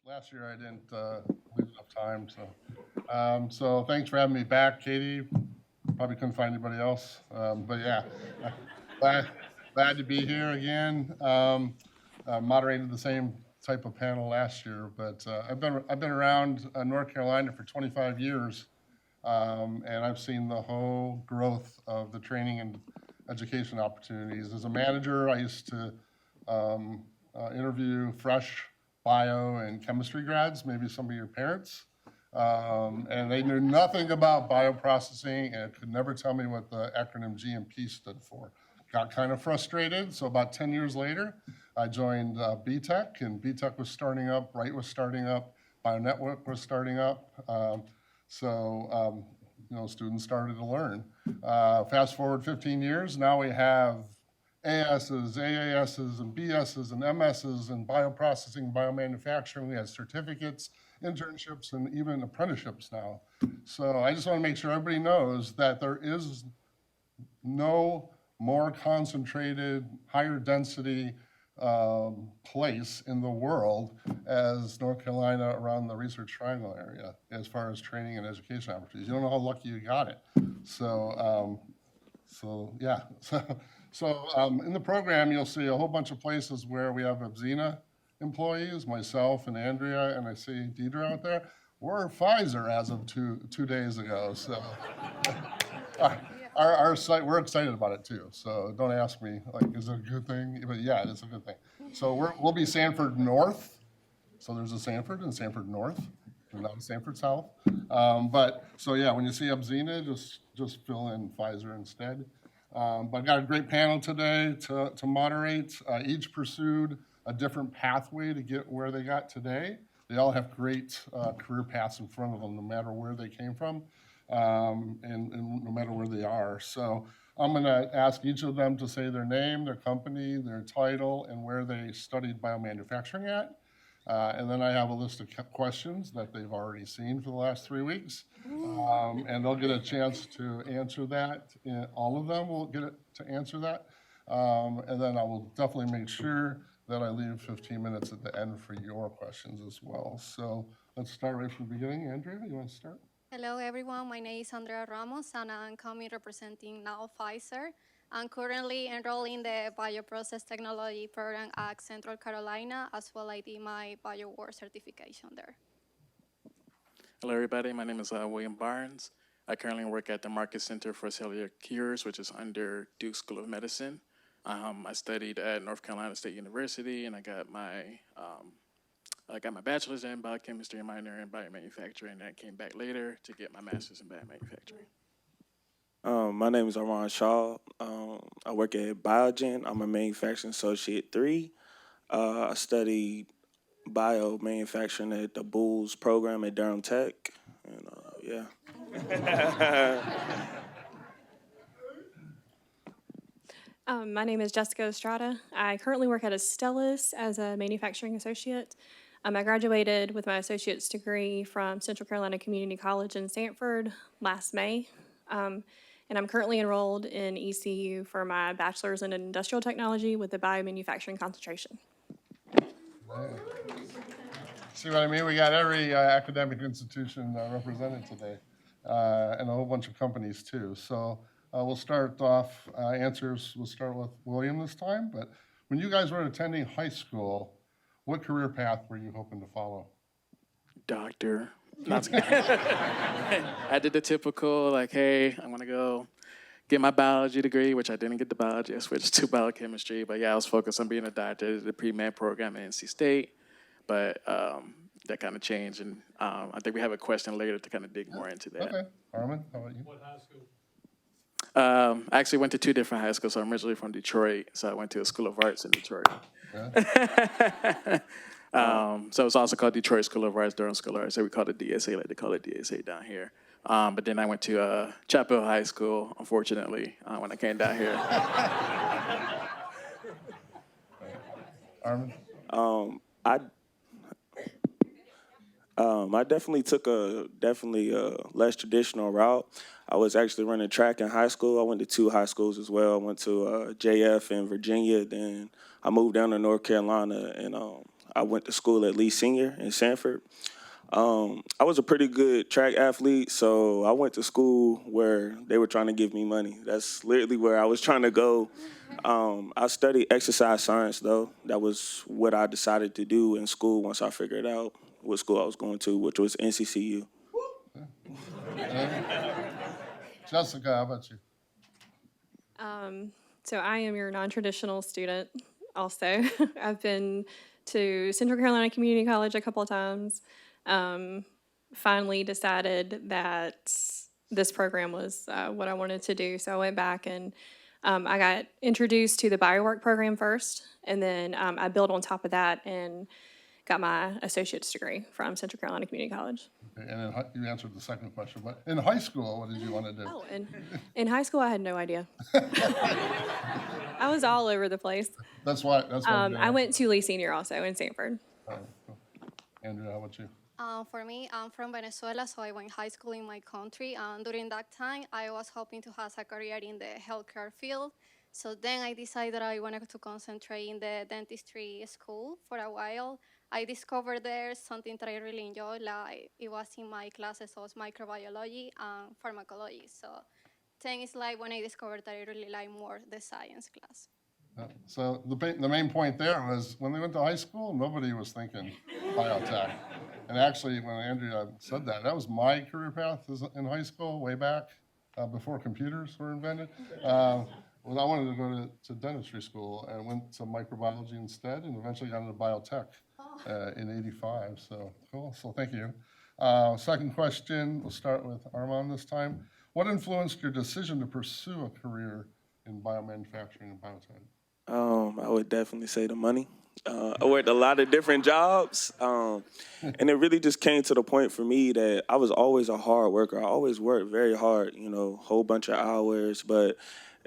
last year I didn't leave enough time, so thanks for having me back, Katie. Probably couldn't find anybody else, but yeah, glad, glad to be here again. Moderated the same type of panel last year, but I've been around North Carolina for 25 years, and I've seen the whole growth of the training and education opportunities. As a manager, I used to interview fresh bio and chemistry grads, maybe some of your parents, and they knew nothing about bioprocessing and could never tell me what the acronym GMP stood for. Got kind of frustrated, so about 10 years later, I joined BTech, and BTech was starting up, Wright was starting up, BioNetwork was starting up. Students started to learn. Fast forward 15 years, now we have ASs, AASs, and BSs, and MSs, and bioprocessing, biomanufacturing. We have certificates, internships, and even apprenticeships now. So I just want to make sure everybody knows that there is no more concentrated, higher density place in the world as North Carolina around the Research Triangle area as far as training and education opportunities. You don't know how lucky you got it. So yeah. So in the program, you'll see a whole bunch of places where we have Abzena employees, myself and Andrea, and I see Deidre out there. We're Pfizer as of two days ago. So our site, we're excited about it too. So don't ask me, like, is it a good thing? But yeah, it's a good thing. So we'll be Sanford North. So there's a Sanford and Sanford North, and not Sanford South. So yeah, when you see Abzena, just fill in Pfizer instead. But I got a great panel today to moderate. Each pursued a different pathway to get where they got today. They all have great career paths in front of them, no matter where they came from, and no matter where they are. So I'm going to ask each of them to say their name, their company, their title, and where they studied biomanufacturing at. And then I have a list of questions that they've already seen for the last 3 weeks. And they'll get a chance to answer that. All of them will get to answer that. And then I will definitely make sure that I leave 15 minutes at the end for your questions as well. So let's start right from the beginning. Andrea, you want to start? Hello, everyone. My name is Andrea Ramos, and I'm coming representing now Pfizer. I'm currently enrolled in the Bioprocess Technology program at Central Carolina, as well I did my BioWar certification there. Hello, everybody. My name is William Barnes. I currently work at the Market Center for Cellular Cures, which is under Duke School of Medicine. I studied at North Carolina State University, and I got my bachelor's in biochemistry and minor in biomanufacturing, and I came back later to get my master's in biomanufacturing. My name is Aron Shaw. I work at Biogen. I'm a manufacturing associate 3. I studied biomanufacturing at the Bulls program at Durham Tech, and yeah. My name is Jessica Estrada. I currently work at Astellas as a manufacturing associate. I graduated with my associate's degree from Central Carolina Community College in Sanford last May. And I'm currently enrolled in ECU for my bachelor's in industrial technology with a biomanufacturing concentration. See what I mean? We got every academic institution represented today, and a whole bunch of companies too. So we'll start off answers. We'll start with William this time. But when you guys were attending high school, what career path were you hoping to follow? Doctor. I did the typical, like, hey, I'm going to go get my biology degree, which I didn't get the biology. I switched to biochemistry. But yeah, I was focused on being a doctor. I did the pre-med program at NC State. But that kind of changed. And I think we have a question later to kind of dig more into that. Okay. Armin, how about you? What high school? I actually went to 2 different high schools. So I'm originally from Detroit. So I went to a School of Arts in Detroit. Yeah. So it's also called Detroit School of Arts, Durham School of Arts. So we call it DSA, like they call it DSA down here. But then I went to Chapel High School, unfortunately, when I came down here. Armin? I definitely took a less traditional route. I was actually running track in high school. I went to 2 high schools as well. I went to JF in Virginia. Then I moved down to North Carolina, and I went to school at Lee Senior in Sanford. I was a pretty good track athlete, so I went to school where they were trying to give me money. That's literally where I was trying to go. I studied exercise science, though. That was what I decided to do in school once I figured out what school I was going to, which was NCCU. Jessica, how about you? So I am your non-traditional student also. I've been to Central Carolina Community College a couple of times. Finally decided that this program was what I wanted to do. So I went back and I got introduced to the biowork program first, and then I built on top of that and got my associate's degree from Central Carolina Community College. Okay, and you answered the second question, but in high school, what did you want to do? Oh, and in high school, I had no idea. I was all over the place. That's why. I went to Lee Senior also in Sanford. Andrea, how about you? For me, I'm from Venezuela, so I went high school in my country. And during that time, I was hoping to have a career in the healthcare field. So then I decided I wanted to concentrate in the dentistry school for a while. I discovered there something that I really enjoyed. Like it was in my classes of microbiology and pharmacology. So then it's like when I discovered that I really like more the science class. So the main point there was when they went to high school, nobody was thinking biotech. And actually, when Andrea said that, that was my career path in high school, way back before computers were invented. Well, I wanted to go to dentistry school and went to microbiology instead, and eventually got into biotech in '85. So cool. So thank you. Second question, we'll start with Armand this time. What influenced your decision to pursue a career in biomanufacturing and biotech? I would definitely say the money. I worked a lot of different jobs, and it really just came to the point for me that I was always a hard worker. I always worked very hard, whole bunch of hours, but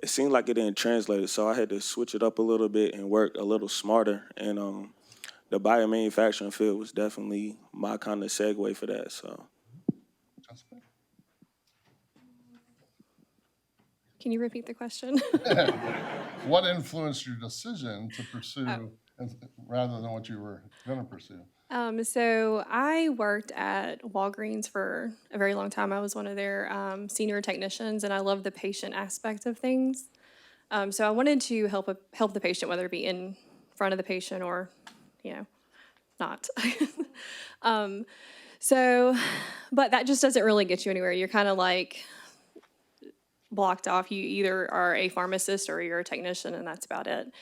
it seemed like it didn't translate. So I had to switch it up a little bit and work a little smarter. And the biomanufacturing field was definitely my kind of segue for that. So. Can you repeat the question? What influenced your decision to pursue rather than what you were going to pursue? So I worked at Walgreens for a very long time. I was one of their senior technicians, and I love the patient aspect of things. So I wanted to help the patient, whether it be in front of the patient or, not. But that just doesn't really get you anywhere. You're kind of like blocked off. You either are a pharmacist or you're a technician, and that's about it.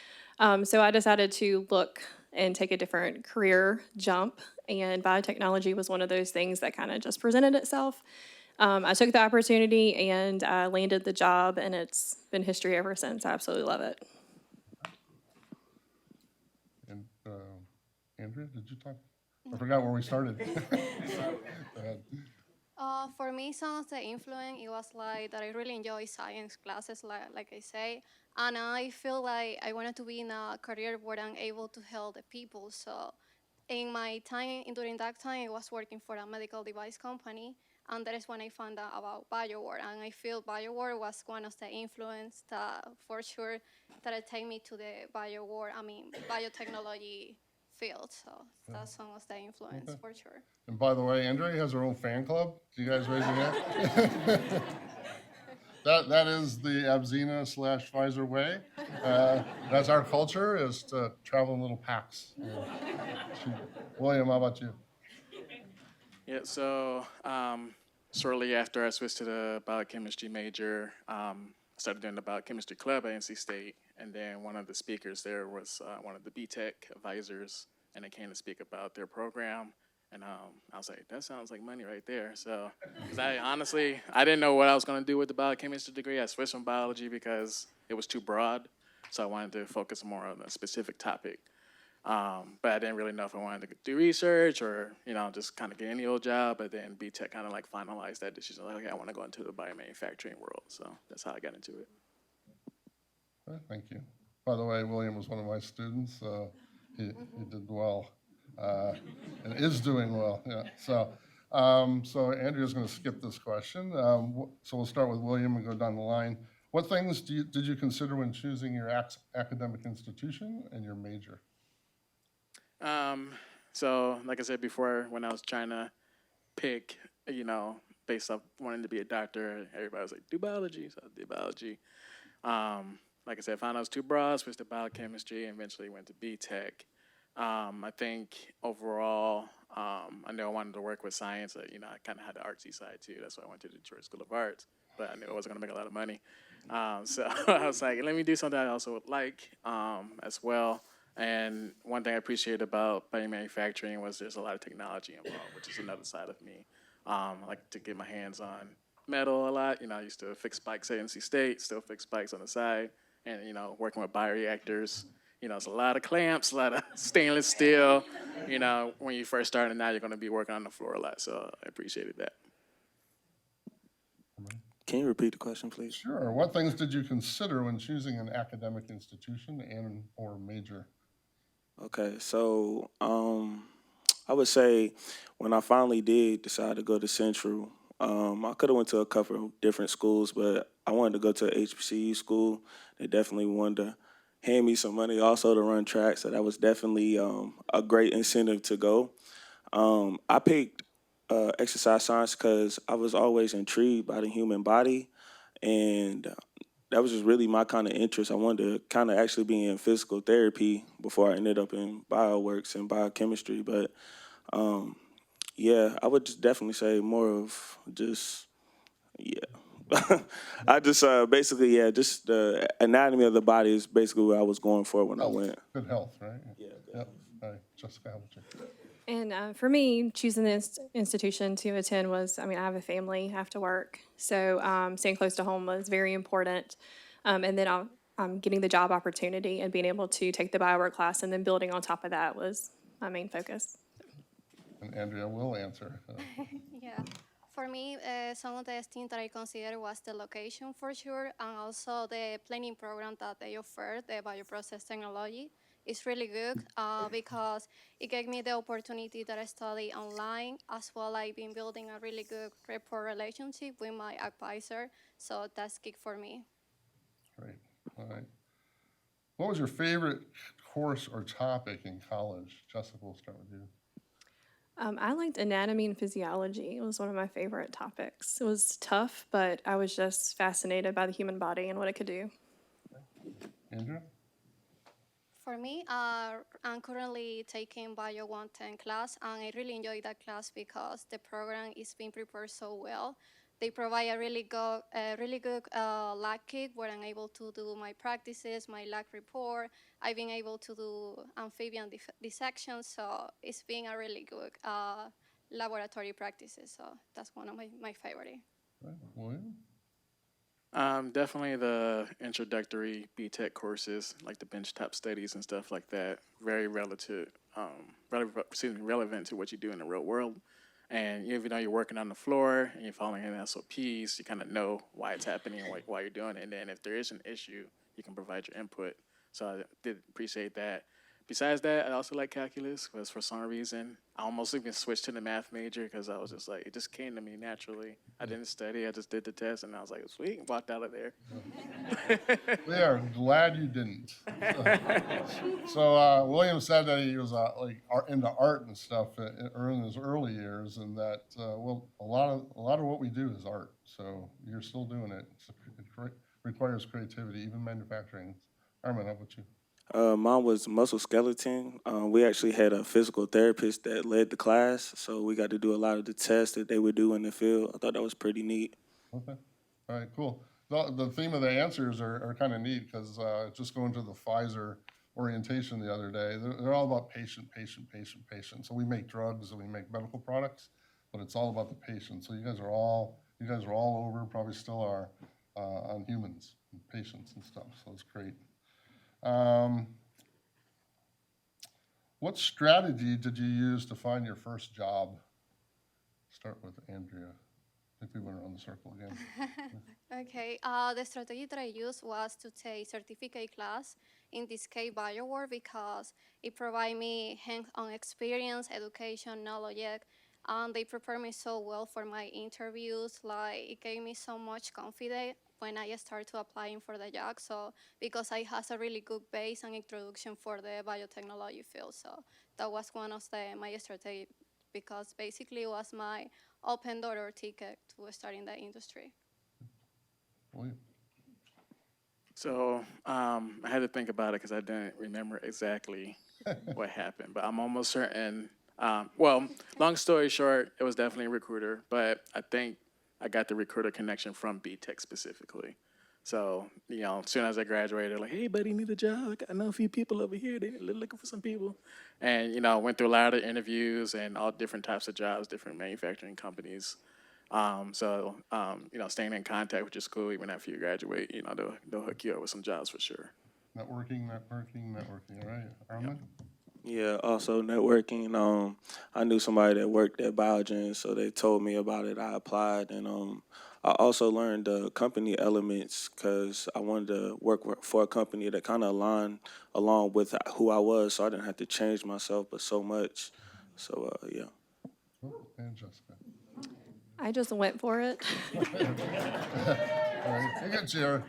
So I decided to look and take a different career jump, and biotechnology was one of those things that kind of just presented itself. I took the opportunity and I landed the job, and it's been history ever since. I absolutely love it. And Andrea, did you talk? I forgot where we started. Go ahead. For me, some of the influence, it was like that I really enjoy science classes, like I say, and I feel like I wanted to be in a career where I'm able to help the people. So in my time, during that time, I was working for a medical device company, and that is when I found out about BioWare, and I feel BioWare was one of the influence that, for sure, that it take me to the biotechnology field. So that's some of the influence, for sure. And by the way, Andrea has her own fan club. Do you guys raise your hand? That is the Abzena/Pfizer way. That's our culture, is to travel in little packs. William, how about you? Yeah, so shortly after I switched to the biochemistry major, I started doing the biochemistry club at NC State, and then one of the speakers there was one of the BTech advisors, and they came to speak about their program, and I was like, that sounds like money right there. So, because I didn't know what I was going to do with the biochemistry degree. I switched from biology because it was too broad, so I wanted to focus more on a specific topic. But I didn't really know if I wanted to do research or, just kind of get any old job. But then BTech kind of like finalized that decision. Like, okay, I want to go into the biomanufacturing world. So that's how I got into it. Thank you. By the way, William was one of my students. He did well and is doing well. Yeah. So Andrea's going to skip this question. So we'll start with William and go down the line. What things did you consider when choosing your academic institution and your major? So, like I said before, when I was trying to pick, you know, based off wanting to be a doctor, everybody was like, do biology. So I did biology. Like I said, found out I was too broad, switched to biochemistry, and eventually went to B-Tech. I think overall, I knew I wanted to work with science. You know, I kind of had the artsy side too. That's why I went to the Detroit School of Arts, but I knew I wasn't going to make a lot of money. So I was like, let me do something I also would like as well. And one thing I appreciated about biomanufacturing was there's a lot of technology involved, which is another side of me. I like to get my hands on metal a lot. You know, I used to fix spikes at NC State, still fix spikes on the side, and you know, working with bioreactors. You know, it's a lot of clamps, a lot of stainless steel. You know, when you first start, and now you're going to be working on the floor a lot. So I appreciated that. Can you repeat the question, please? Sure. What things did you consider when choosing an academic institution and or major? Okay, so I would say when I finally did decide to go to Central, I could have went to a couple of different schools, but I wanted to go to a HBCU school. They definitely wanted to hand me some money also to run track, so that was definitely a great incentive to go. I picked exercise science because I was always intrigued by the human body, and that was just really my kind of interest. I wanted to kind of actually be in physical therapy before I ended up in bioworks and biochemistry. But yeah, I would just definitely say more of just, yeah. I just basically, yeah, just the anatomy of the body is basically what I was going for when I Health. went. Good health, right? Yeah, Yep. All right, Jessica, how about you? And for me, choosing this institution to attend was, I mean, I have a family, I have to work. So staying close to home was very important. And then getting the job opportunity and being able to take the biowork class and then building on top of that was my main focus. And Andrea will answer. Yeah. For me, some of the things that I consider was the location for sure, and also the planning program that they offer, the bioprocess technology. It's really good because it gave me the opportunity that I study online, as well I've been building a really good rapport relationship with my advisor, so that's key for me. Great. All right. What was your favorite course or topic in college? Jessica, we'll start with you. I liked anatomy and physiology. It was one of my favorite topics. It was tough, but I was just fascinated by the human body and what it could do. Andrea? For me, I'm currently taking Bio 110 class, and I really enjoy that class because the program is being prepared so well. They provide a really good lab kit where I'm able to do my practices, my lab report. I've been able to do amphibian dissection, so it's been a really good laboratory practices. So that's one of my favorite. Right. William? Definitely the introductory B-Tech courses, like the benchtop studies and stuff like that. Very relevant to what you do in the real world. And even though you're working on the floor and you're following an SOPs, you kind of know why it's happening and why you're doing it. And then if there is an issue, you can provide your input. So I did appreciate that. Besides that, I also like calculus because for some reason I almost even switched to the math major because I was just like, it just came to me naturally. I didn't study, I just did the test and I was like, sweet, walked out of there. We are glad you didn't. William said that he was into art and stuff in his early years, and that a lot of what we do is art. So you're still doing it. It requires creativity, even manufacturing. Armin, how about you? Mine was muscle skeleton. We actually had a physical therapist that led the class, so we got to do a lot of the tests that they would do in the field. I thought that was pretty neat. Okay. All right, cool. The theme of the answers are kind of neat because just going to the Pfizer orientation the other day, they're all about patient. So we make drugs and we make medical products, but it's all about the patient. So you guys are all over, probably still are, on humans and patients and stuff. So it's great. What strategy did you use to find your first job? Start with Andrea. I think we went around the circle again. Okay, the strategy that I used was to take certificate class, in this case BioWare, because it provided me hands-on experience, education, knowledge, and they prepared me so well for my interviews. Like, it gave me so much confidence when I started to applying for the job. So because I has a really good base and introduction for the biotechnology field, so that was one of my strategy because basically it was my open door ticket to start in the industry. William? So I had to think about it because I didn't remember exactly what happened, but I'm almost certain. Well, long story short, it was definitely a recruiter, but I think I got the recruiter connection from BTech specifically. So, as soon as I graduated, like, hey, buddy, need a job? I know a few people over here. They're looking for some people. And, went through a lot of interviews and all different types of jobs, different manufacturing companies. Staying in contact with your school even after you graduate, they'll hook you up with some jobs for sure. Networking. All right, Armin? Yeah, also networking. I knew somebody that worked at Biogen, so they told me about it. I applied, and I also learned the company elements because I wanted to work for a company that kind of aligned along with who I was, so I didn't have to change myself, but so much. So yeah. Oh, and Jessica. I just went for it. All right, you can share.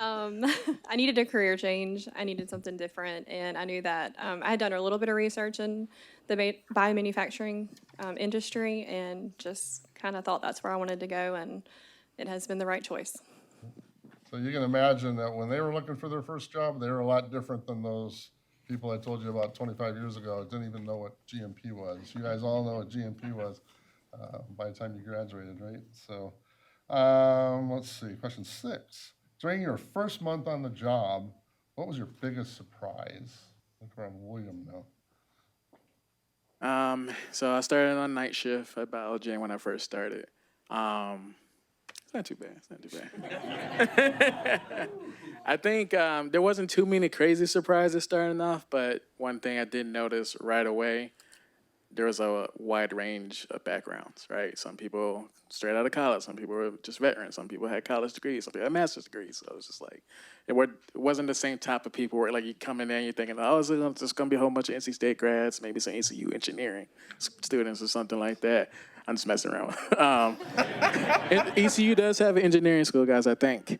I needed a career change. I needed something different, and I knew that I had done a little bit of research in the biomanufacturing industry, and just kind of thought that's where I wanted to go, and it has been the right choice. So you can imagine that when they were looking for their first job, they were a lot different than those people I told you about 25 years ago that didn't even know what GMP was. You guys all know what GMP was by the time you graduated, right? So let's see, question 6. During your first month on the job, what was your biggest surprise? Look around William now. So I started on night shift at Biogen when I first started. It's not too bad. I think there wasn't too many crazy surprises starting off, but one thing I did notice right away, there was a wide range of backgrounds, right? Some people straight out of college, some people were just veterans, some people had college degrees, some people had master's degrees. So it was just like, it wasn't the same type of people where like you come in there and you're thinking, oh, it's just gonna be a whole bunch of NC State grads, maybe some ECU engineering students or something like that. I'm just messing around. ECU does have an engineering school, guys, I think.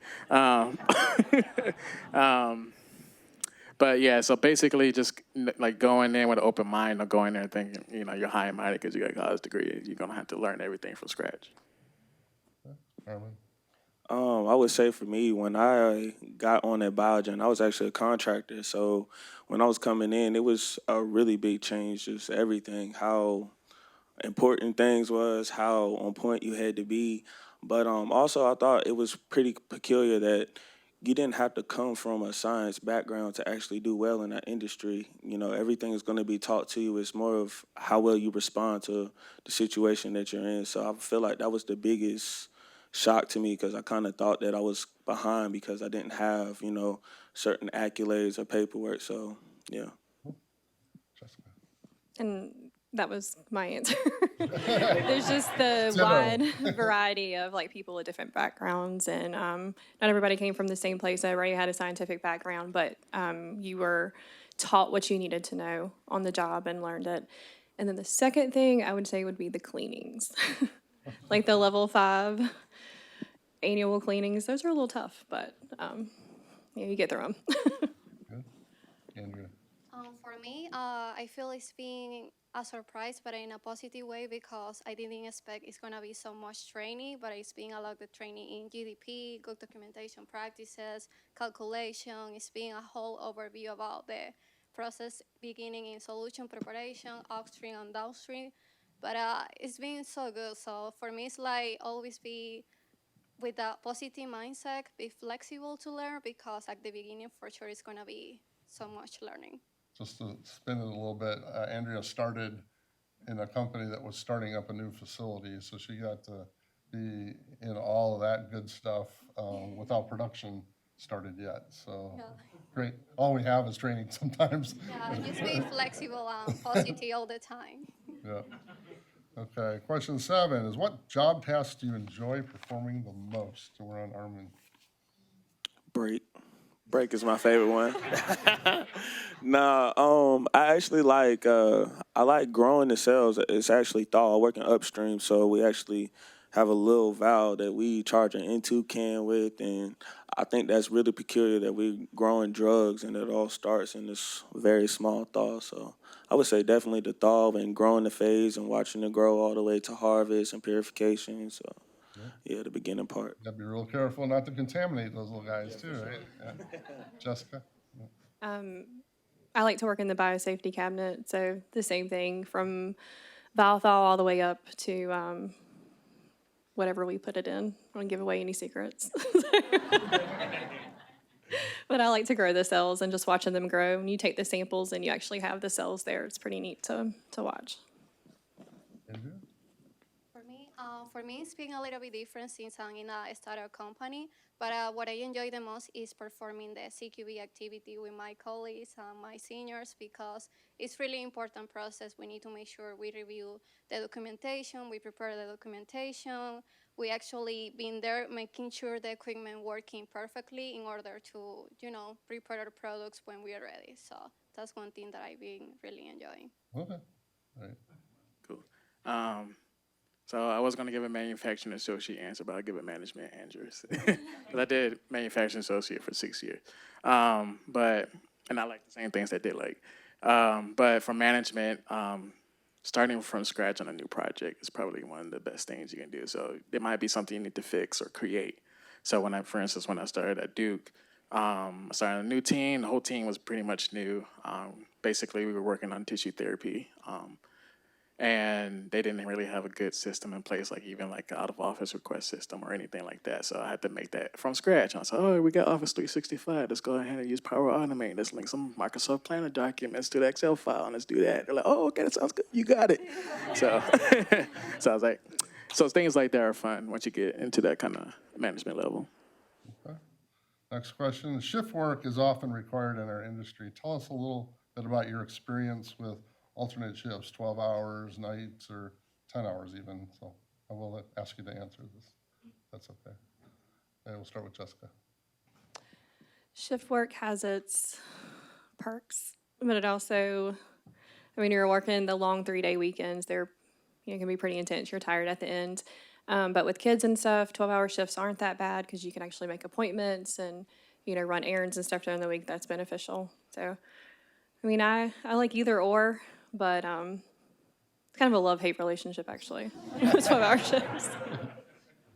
But yeah, so basically just like going in with an open mind or going there thinking, you're high and mighty because you got a college degree. You're going to have to learn everything from scratch. Armin? I would say for me, when I got on at Biogen, I was actually a contractor. So when I was coming in, it was a really big change, just everything, how important things was, how on point you had to be. But also I thought it was pretty peculiar that you didn't have to come from a science background to actually do well in that industry. Everything is going to be taught to you. It's more of how well you respond to the situation that you're in. So I feel like that was the biggest shock to me because I kind of thought that I was behind because I didn't have, certain accolades or paperwork. So, yeah. Jessica? And that was my answer. There's just the Ditto. wide variety of like people with different backgrounds, and not everybody came from the same place. Everybody had a scientific background, but you were taught what you needed to know on the job and learned it. And then the second thing I would say would be the cleanings, like the level 5 annual cleanings. Those are a little tough, but you get through them. Good. Andrea? For me, I feel it's been a surprise, but in a positive way because I didn't expect it's gonna be so much training, but it's been a lot of training in GDP, good documentation practices, calculation. It's been a whole overview about the process beginning in solution preparation, upstream and downstream. But it's been so good. So for me, it's like always be with a positive mindset, be flexible to learn because at the beginning, for sure, it's gonna be so much learning. Just to spin it a little bit, Andrea started in a company that was starting up a new facility, so she got to be in all of that good stuff without production started yet. So great. All we have is training sometimes. Yeah, just be flexible and positive all the time. Yeah. Okay. Question 7 is, what job tasks do you enjoy performing the most? So we're on Armin. Break is my favorite one. Nah, I actually like I like growing the cells. It's actually thaw. I work in upstream, so we actually have a little valve that we charge an N2 can with, and I think that's really peculiar that we're growing drugs and it all starts in this very small thaw. So I would say definitely the thaw and growing the phase and watching it grow all the way to harvest and purification. So yeah, the beginning part. Gotta be real careful not to contaminate those little guys too, right? Yeah. Jessica? I like to work in the biosafety cabinet, so the same thing from vial thaw all the way up to whatever we put it in. I don't give away any secrets. But I like to grow the cells and just watching them grow. When you take the samples and you actually have the cells there, it's pretty neat to watch. Andrea? For me, it's been a little bit different since I'm in a startup company. But what I enjoy the most is performing the CQB activity with my colleagues and my seniors because it's really important process. We need to make sure we review the documentation, we prepare the documentation. We actually been there making sure the equipment working perfectly in order to, prepare our products when we are ready. So that's one thing that I've been really enjoying. Okay, all right. Cool. So I was going to give a manufacturing associate answer, but I'll give a management answer. Because I did manufacturing associate for 6 years. And I like the same things that they like. But for management, starting from scratch on a new project is probably one of the best things you can do. So it might be something you need to fix or create. So for instance, when I started at Duke, I started a new team. The whole team was pretty much new. Basically, we were working on tissue therapy. And they didn't really have a good system in place, like even like an out-of-office request system or anything like that. So I had to make that from scratch. I was like, oh, we got Office 365. Let's go ahead and use Power Automate. Let's link some Microsoft Planner documents to the Excel file, and let's do that. They're like, oh, okay, that sounds good. You got it. So, so I was like, so things like that are fun once you get into that kind of management level. Okay. Next question. Shift work is often required in our industry. Tell us a little bit about your experience with alternate shifts, 12 hours, nights, or 10 hours even. So I will ask you to answer this. That's okay. And we'll start with Jessica. Shift work has its perks, but it also, you're working the long 3-day weekends. They're, can be pretty intense. You're tired at the end. But with kids and stuff, 12-hour shifts aren't that bad because you can actually make appointments and, run errands and stuff during the week. That's beneficial. So, I like either or, but it's kind of a love-hate relationship, actually. 12-hour shifts.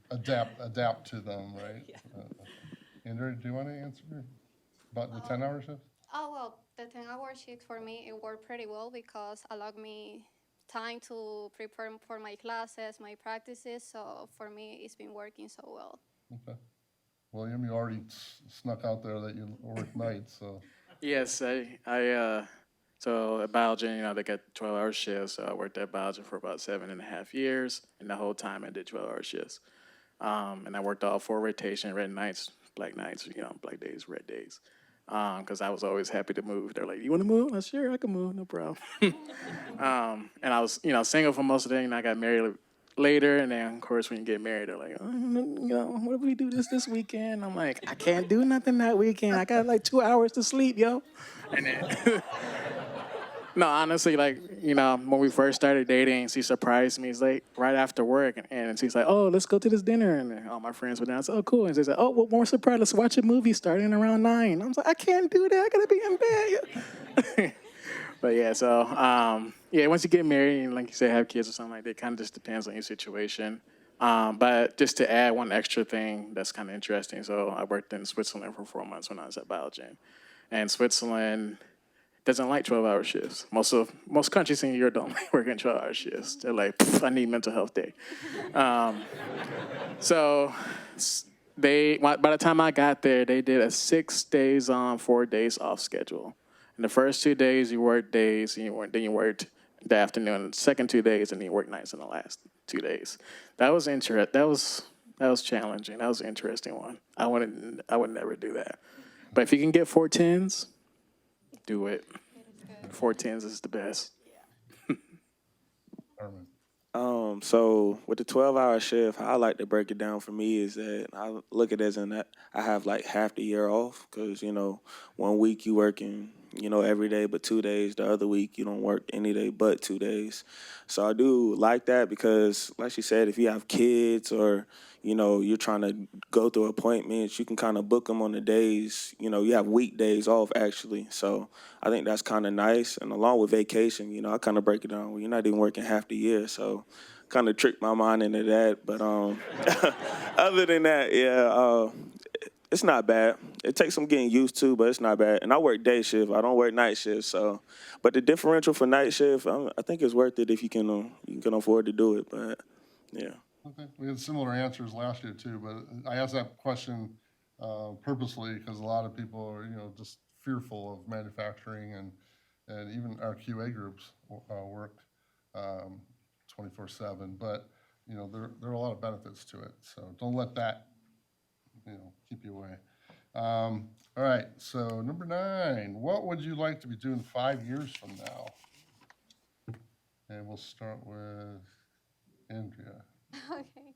Adapt to them, right? Yeah. Andrew, do you want to answer about the 10-hour shifts? Oh, well, the 10-hour shift for me, it worked pretty well because allowed me time to prepare for my classes, my practices. So for me, it's been working so well. Okay. William, you already snuck out there that you work nights, so. Yes, so at Biogen, they got 12-hour shifts. So I worked at Biogen for about 7.5 years, and the whole time I did 12-hour shifts. And I worked all 4 rotation, red nights, black days, red days. Because I was always happy to move. They're like, you want to move? I'm like, sure, I can move, no problem. And I was, single for most of the day, and I got married later. And then, of course, when you get married, they're like, what if we do this weekend? I'm like, I can't do nothing that weekend. I got like 2 hours to sleep, yo. And then, no, honestly, when we first started dating, she surprised me. It's like right after work, and she's like, oh, let's go to this dinner. And then all my friends were down. I said, oh, cool. And she said, oh, well, more surprise. Let's watch a movie starting around 9. I was like, I can't do that. I got to be in bed. But yeah, so, once you get married and like you say, have kids or something like that, it kind of just depends on your situation. But just to add one extra thing that's kind of interesting. So I worked in Switzerland for 4 months when I was at Biogen. And Switzerland doesn't like 12-hour shifts. Most countries in Europe don't like working 12-hour shifts. They're like, I need mental health day. So by the time I got there, they did a 6 days on, 4 days off schedule. And the first 2 days you worked days, and then you worked the afternoon. The second 2 days, and then you worked nights in the last 2 days. That was that was challenging. That was an interesting one. I would never do that. But if you can get 4 10s, do it. 4 10s is the best. Armin. So with the 12-hour shift, how I like to break it down for me is that I look at it as in that I have like half the year off because, 1 week you working every day but 2 days. The other week, you don't work any day but 2 days. So I do like that because, like she said, if you have kids or, you're trying to go through appointments, you can kind of book them on the days, you have weekdays off actually. So I think that's kind of nice. And along with vacation, I kind of break it down where you're not even working half the year. So kind of tricked my mind into that. But other than that, yeah, it's not bad. It takes some getting used to, but it's not bad. And I work day shift. I don't work night shift. So, but the differential for night shift, I think it's worth it if you can afford to do it. But yeah. Okay, we had similar answers last year too, but I asked that question purposely because a lot of people are, just fearful of manufacturing and even our QA groups work 24/7, but, there are a lot of benefits to it. So don't let that, keep you away. All right, so number 9, what would you like to be doing 5 years from now? And we'll start with Andrea. Okay.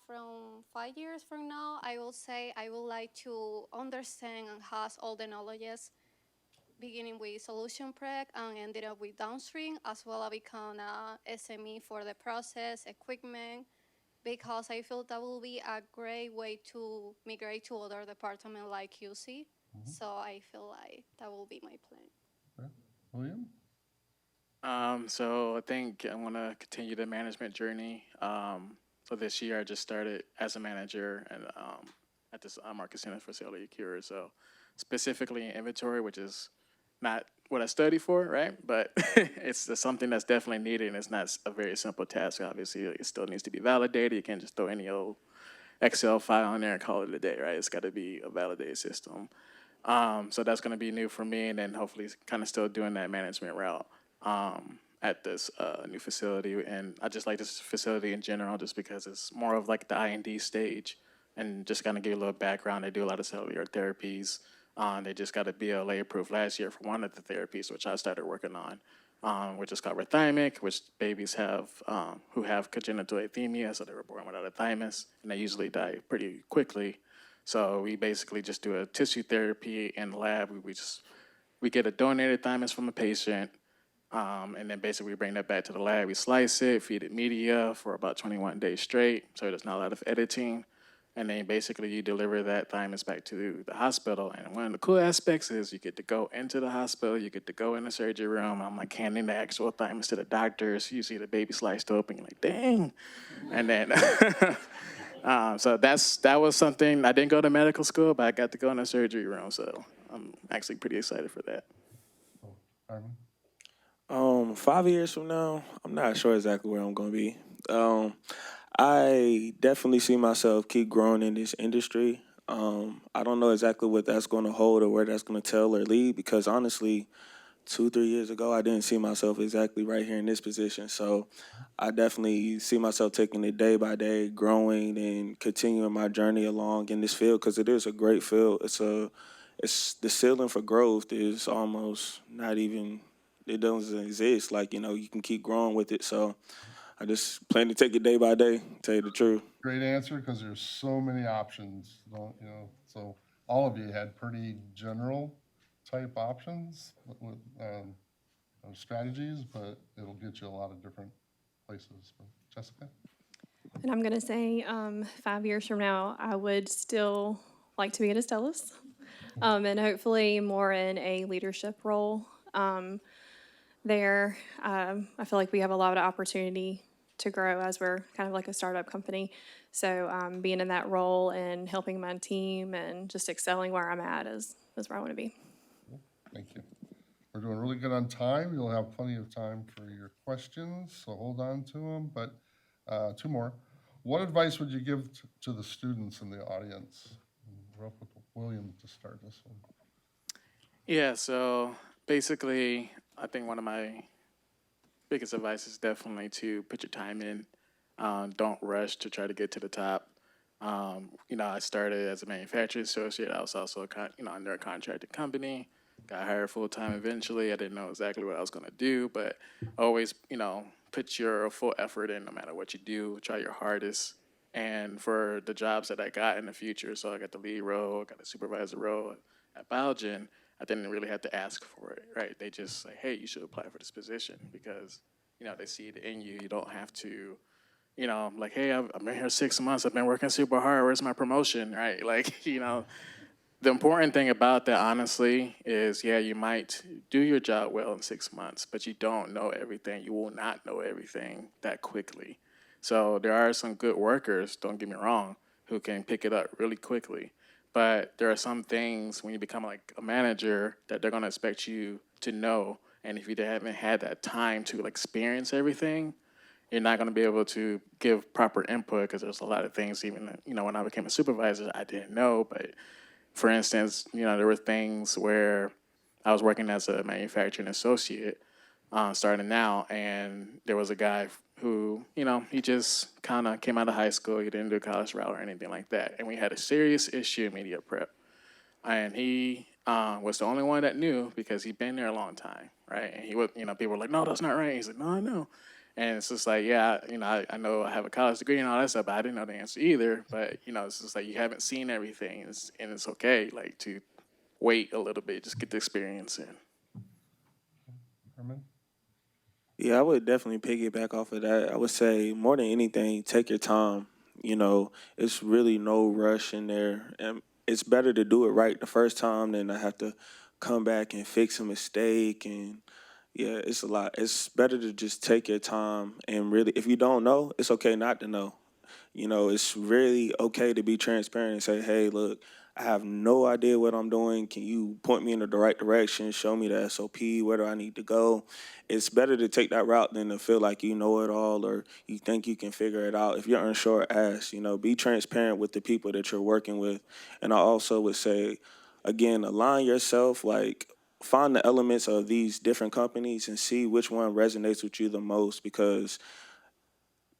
From 5 years from now, I will say I would like to understand and has all the knowledges, beginning with solution prep and ending up with downstream, as well as become a SME for the process, equipment, because I feel that will be a great way to migrate to other departments like QC. So I feel like that will be my plan. Okay. William? So I think I want to continue the management journey. So this year I just started as a manager and at this Market Center facility cure. So specifically in inventory, which is not what I studied for, right? But it's something that's definitely needed, and it's not a very simple task. Obviously, it still needs to be validated. You can't just throw any old Excel file on there and call it a day, right? It's got to be a validated system. So that's going to be new for me, and then hopefully kind of still doing that management route at this new facility. And I just like this facility in general just because it's more of like the I&D stage. And just kind of give you a little background, they do a lot of cellular therapies. They just got a BLA approved last year for one of the therapies, which I started working on, which is called rothymic, which babies have who have congenital athemia, so they were born without a thymus, and they usually die pretty quickly. So we basically just do a tissue therapy in the lab. We get a donated thymus from a patient, and then basically we bring that back to the lab. We slice it, feed it media for about 21 days straight, so there's not a lot of editing. And then basically you deliver that thymus back to the hospital. And one of the cool aspects is you get to go into the hospital, you get to go in the surgery room. I'm like handing the actual thymus to the doctors. You see the baby sliced open, you're like, dang. And then, so that was something, I didn't go to medical school, but I got to go in the surgery room. So I'm actually pretty excited for that. Armin? 5 years from now, I'm not sure exactly where I'm going to be. I definitely see myself keep growing in this industry. I don't know exactly what that's going to hold or where that's going to tell or lead because honestly, 2-3 years ago, I didn't see myself exactly right here in this position. So I definitely see myself taking it day by day, growing and continuing my journey along in this field because it is a great field. It's the ceiling for growth is almost not even, it doesn't exist. Like, you can keep growing with it. So I just plan to take it day by day, tell you the truth. Great answer, because there's so many options, so all of you had pretty general type options with strategies, but it'll get you a lot of different places. But Jessica? And I'm going to say 5 years from now, I would still like to be at Astellas and hopefully more in a leadership role there. I feel like we have a lot of opportunity to grow as we're kind of like a startup company. So being in that role and helping my team and just excelling where I'm at is where I want to be. Thank you. We're doing really good on time. You'll have plenty of time for your questions, so hold on to them. But 2 more. What advice would you give to the students in the audience? We're up with William to start this one. Yeah, so basically, I think one of my biggest advice is definitely to put your time in. Don't rush to try to get to the top. I started as a manufacturing associate. I was also, under a contracted company. Got hired full time eventually. I didn't know exactly what I was going to do, but always, put your full effort in no matter what you do. Try your hardest. And for the jobs that I got in the future, so I got the lead role, I got the supervisor role at Biogen, I didn't really have to ask for it, right? They just say, hey, you should apply for this position because, they see it in you. You don't have to, like, hey, I've been here 6 months. I've been working super hard. Where's my promotion, right? Like, the important thing about that, honestly, is yeah, you might do your job well in 6 months, but you don't know everything. You will not know everything that quickly. So there are some good workers, don't get me wrong, who can pick it up really quickly. But there are some things when you become like a manager that they're gonna expect you to know. And if you haven't had that time to experience everything, you're not going to be able to give proper input because there's a lot of things, even, when I became a supervisor, I didn't know. But for instance, there were things where I was working as a manufacturing associate, starting out, and there was a guy who, he just kind of came out of high school. He didn't do a college route or anything like that. And we had a serious issue in media prep. And he was the only one that knew because he'd been there a long time, right? And he would, people were like, no, that's not right. He's like, no, I know. And it's just like, yeah, I know I have a college degree and all that stuff, but I didn't know the answer either. But, it's just like you haven't seen everything, and it's okay, to wait a little bit, just get the experience in. Herman? Yeah, I would definitely piggyback off of that. I would say more than anything, take your time. It's really no rush in there. And it's better to do it right the first time than to have to come back and fix a mistake. And yeah, it's a lot. It's better to just take your time and really, if you don't know, it's okay not to know. It's really okay to be transparent and say, hey, look, I have no idea what I'm doing. Can you point me in the right direction? Show me the SOP. Where do I need to go? It's better to take that route than to feel like you know it all or you think you can figure it out. If you're unsure, ask. Be transparent with the people that you're working with. And I also would say, again, align yourself, find the elements of these different companies and see which one resonates with you the most because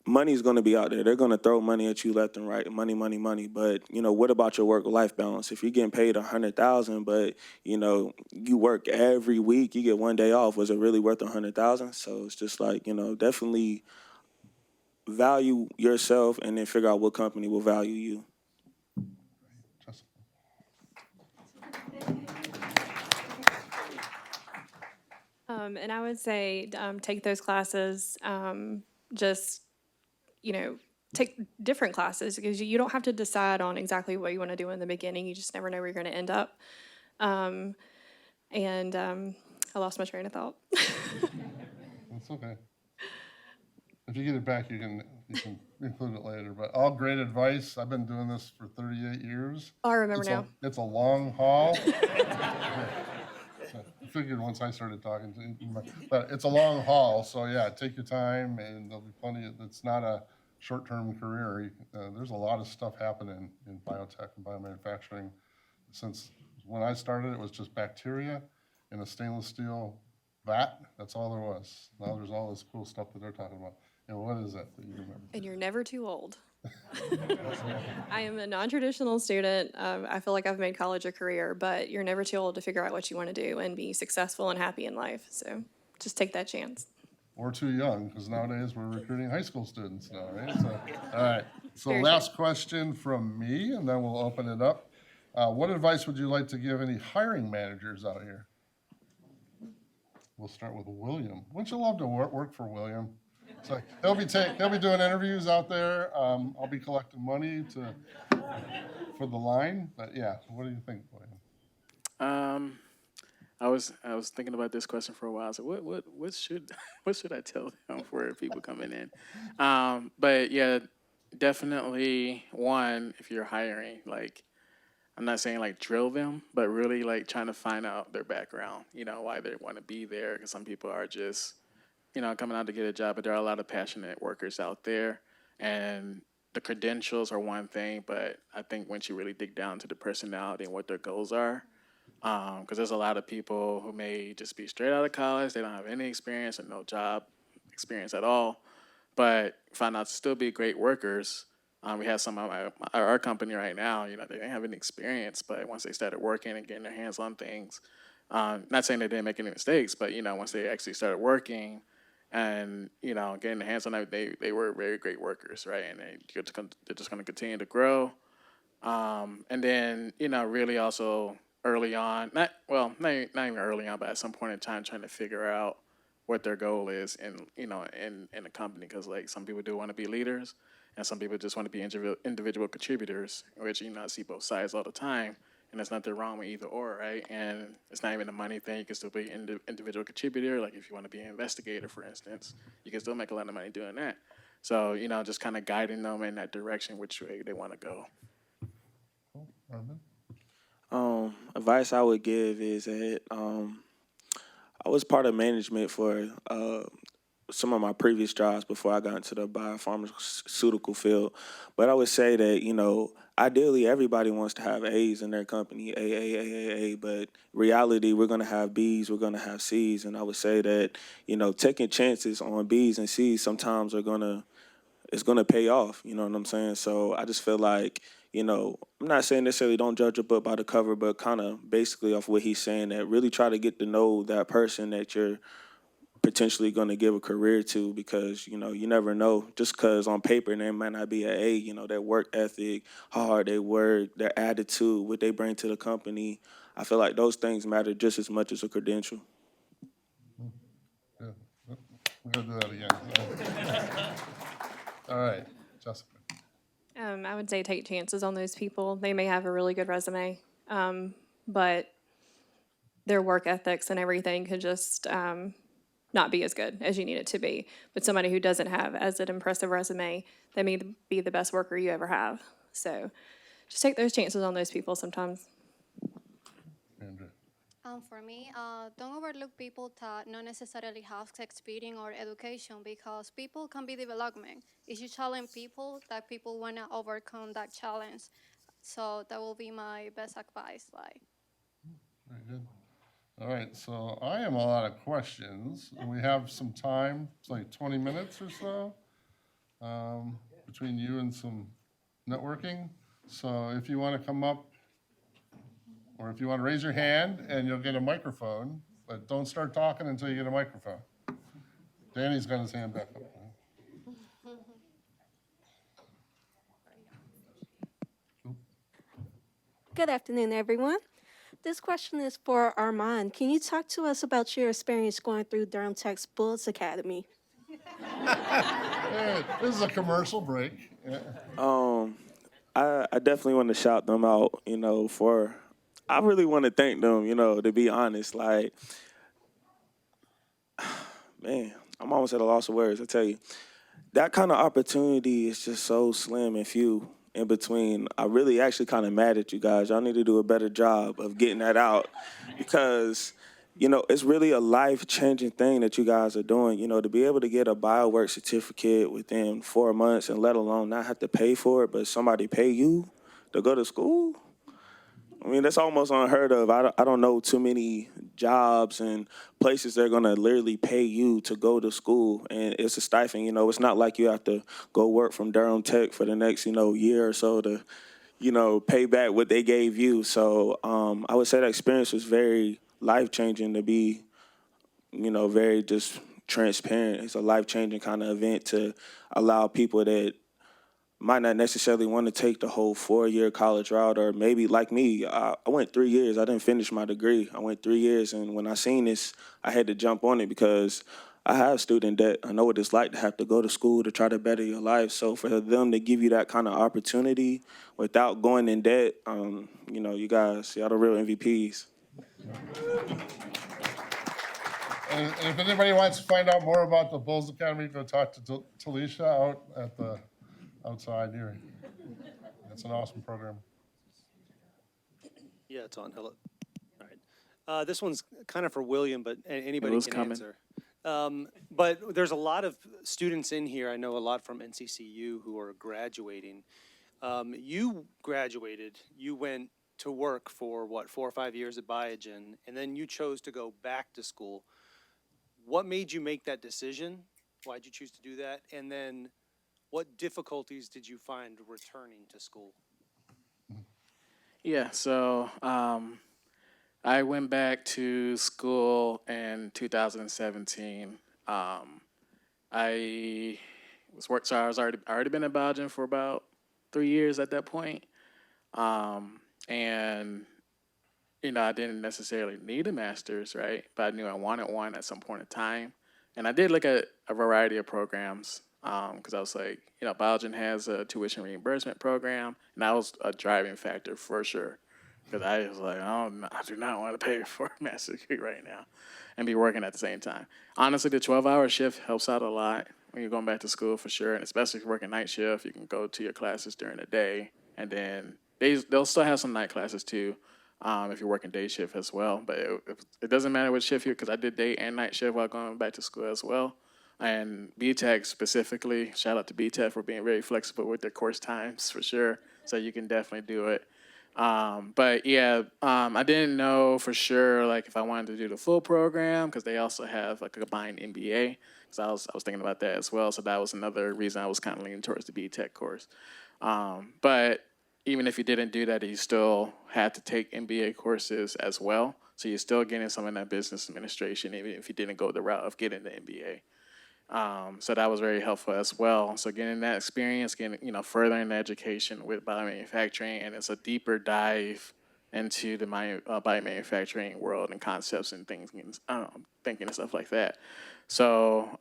money's going to be out there. They're going to throw money at you left and right. Money, money, money. But, what about your work-life balance? If you're getting paid $100,000, but, you work every week, you get one day off, was it really worth $100,000? So it's just definitely value yourself and then figure out what company will value you. Jessica? And I would say take those classes, just, take different classes because you don't have to decide on exactly what you want to do in the beginning. You just never know where you're going to end up. I lost my train of thought. That's okay. If you get it back, you can include it later. But all great advice. I've been doing this for 38 years. Oh, I remember now. It's a long haul. So I figured once I started talking to you, but it's a long haul. So yeah, take your time, and there'll be plenty. It's not a short-term career. There's a lot of stuff happening in biotech and biomanufacturing. Since when I started, it was just bacteria in a stainless steel vat. That's all there was. Now there's all this cool stuff that they're talking about. And what is that you remember? And you're never too old. I am a non-traditional student. I feel like I've made college a career, but you're never too old to figure out what you want to do and be successful and happy in life. So just take that chance. Or too young, because nowadays we're recruiting high school students now, right? So, all right. So Very last question from me, and then we'll open it up. What advice would you like to give any hiring managers out here? We'll start with William. Wouldn't you love to work for William? So he'll be doing interviews out there. I'll be collecting money for the line. But yeah, what do you think, William? I was thinking about this question for a while. So what should I tell them for people coming in? But yeah, definitely one, if you're hiring, I'm not saying drill them, but really trying to find out their background, why they want to be there. Because some people are just, coming out to get a job, but there are a lot of passionate workers out there. And the credentials are one thing, but I think once you really dig down to the personality and what their goals are, because there's a lot of people who may just be straight out of college, they don't have any experience and no job experience at all, but find out to still be great workers. We have some of our company right now, they didn't have any experience, but once they started working and getting their hands on things, not saying they didn't make any mistakes, but, once they actually started working and, getting their hands on it, they were very great workers, right? And they're just going to continue to grow. And then, really also early on, not even early on, but at some point in time, trying to figure out what their goal is in the company. Because like some people do want to be leaders, and some people just want to be individual contributors, which I see both sides all the time. And there's nothing wrong with either or, right? And it's not even a money thing. You can still be an individual contributor. Like if you want to be an investigator, for instance, you can still make a lot of money doing that. So, just kind of guiding them in that direction, which way they want to go. Armin? Advice I would give is that I was part of management for some of my previous jobs before I got into the biopharmaceutical field. But I would say that, ideally everybody wants to have A's in their company, A. But reality, we're going to have B's, we're going to have C's. And I would say that, taking chances on B's and C's sometimes it's going to pay off. You know what I'm saying? So I just feel like, I'm not saying necessarily don't judge a book by the cover, but kind of basically off what he's saying, that really try to get to know that person that you're potentially going to give a career to, because you never know. Just because on paper they might not be an A, their work ethic, how hard they work, their attitude, what they bring to the company, I feel like those things matter just as much as a credential. Yeah. We're gonna do that again. All right, Jessica. I would say take chances on those people. They may have a really good resume, but their work ethics and everything could just not be as good as you need it to be. But somebody who doesn't have as an impressive resume, they may be the best worker you ever have. So just take those chances on those people sometimes. Andrea. For me, don't overlook people that not necessarily have experience or education, because people can be development. It's you challenge people that people want to overcome that challenge. So that will be my best advice. Very good. All right, so I have a lot of questions, and we have some time, it's like 20 minutes or so, between you and some networking. So if you want to come up, or if you want to raise your hand, and you'll get a microphone, but don't start talking until you get a microphone. Danny's got his hand back up. Good afternoon, everyone. This question is for Armand. Can you talk to us about your experience going through Durham Tech's Bulls Academy? Hey, this is a commercial break. Yeah. I definitely want to shout them out, I really want to thank them, to be honest. Like, man, I'm almost at a loss of words. I tell you, that kind of opportunity is just so slim and few in between. I really actually kind of mad at you guys. Y'all need to do a better job of getting that out, because, it's really a life-changing thing that you guys are doing. To be able to get a biowork certificate within 4 months, and let alone not have to pay for it, but somebody pay you to go to school. I mean, that's almost unheard of. I don't know too many jobs and places that are going to literally pay you to go to school. And it's a stipend, It's not like you have to go work from Durham Tech for the next, year or so to, pay back what they gave you. So I would say that experience was very life-changing, to be, very just transparent. It's a life-changing kind of event to allow people that might not necessarily want to take the whole 4-year college route, or maybe like me, I went 3 years. I didn't finish my degree. I went 3 years, and when I seen this, I had to jump on it because I have student debt. I know what it's like to have to go to school to try to better your life. So for them to give you that kind of opportunity without going in debt, you guys, y'all the real MVPs. And if anybody wants to find out more about the Bulls Academy, go talk to Talisha out at the outside here. It's an awesome program. Yeah, it's on. Hello. All right. This one's kind of for William, but anybody was can coming. answer. But there's a lot of students in here. I know a lot from NCCU who are graduating. You graduated. You went to work for, 4 or 5 years at Biogen, and then you chose to go back to school. What made you make that decision? Why'd you choose to do that? And then what difficulties did you find returning to school? Yeah, so I went back to school in 2017. I so I was already been in Belgium for about 3 years at that point. And I didn't necessarily need a master's, right? But I knew I wanted one at some point in time. And I did look at a variety of programs because I was like, Biogen has a tuition reimbursement program, and that was a driving factor for sure. Because I was like, I do not want to pay for a master's degree right now and be working at the same time. Honestly, the 12-hour shift helps out a lot when you're going back to school for sure, and especially if you're working night shift, you can go to your classes during the day, and then they'll still have some night classes too. If you're working day shift as well. But it doesn't matter what shift you're, because I did day and night shift while going back to school as well. And BTEC specifically, shout out to BTEC for being very flexible with their course times for sure. So you can definitely do it. But yeah, I didn't know for sure like if I wanted to do the full program because they also have like a combined MBA. Because I was thinking about that as well. So that was another reason I was kind of leaning towards the BTEC course. But even if you didn't do that, you still had to take MBA courses as well. So you're still getting some of that business administration, even if you didn't go the route of getting the MBA. So that was very helpful as well. So getting that experience, getting, furthering the education with biomanufacturing, and it's a deeper dive into the biomanufacturing world and concepts and things, thinking and stuff like that. So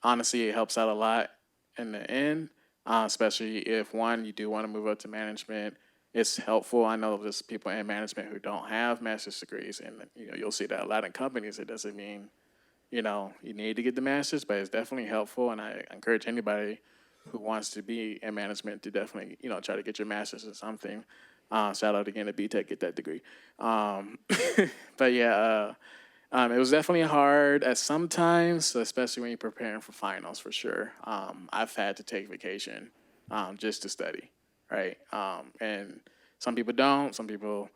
honestly, it helps out a lot in the end. Especially if one, you do want to move up to management, it's helpful. I know there's people in management who don't have master's degrees, and you'll see that a lot in companies. It doesn't mean you need to get the master's, but it's definitely helpful. And I encourage anybody who wants to be in management to definitely try to get your master's in something. Shout out again to BTEC, get that degree. But yeah. It was definitely hard at some times, especially when you're preparing for finals, for sure. I've had to take vacation just to study, right? And some people don't. Some people,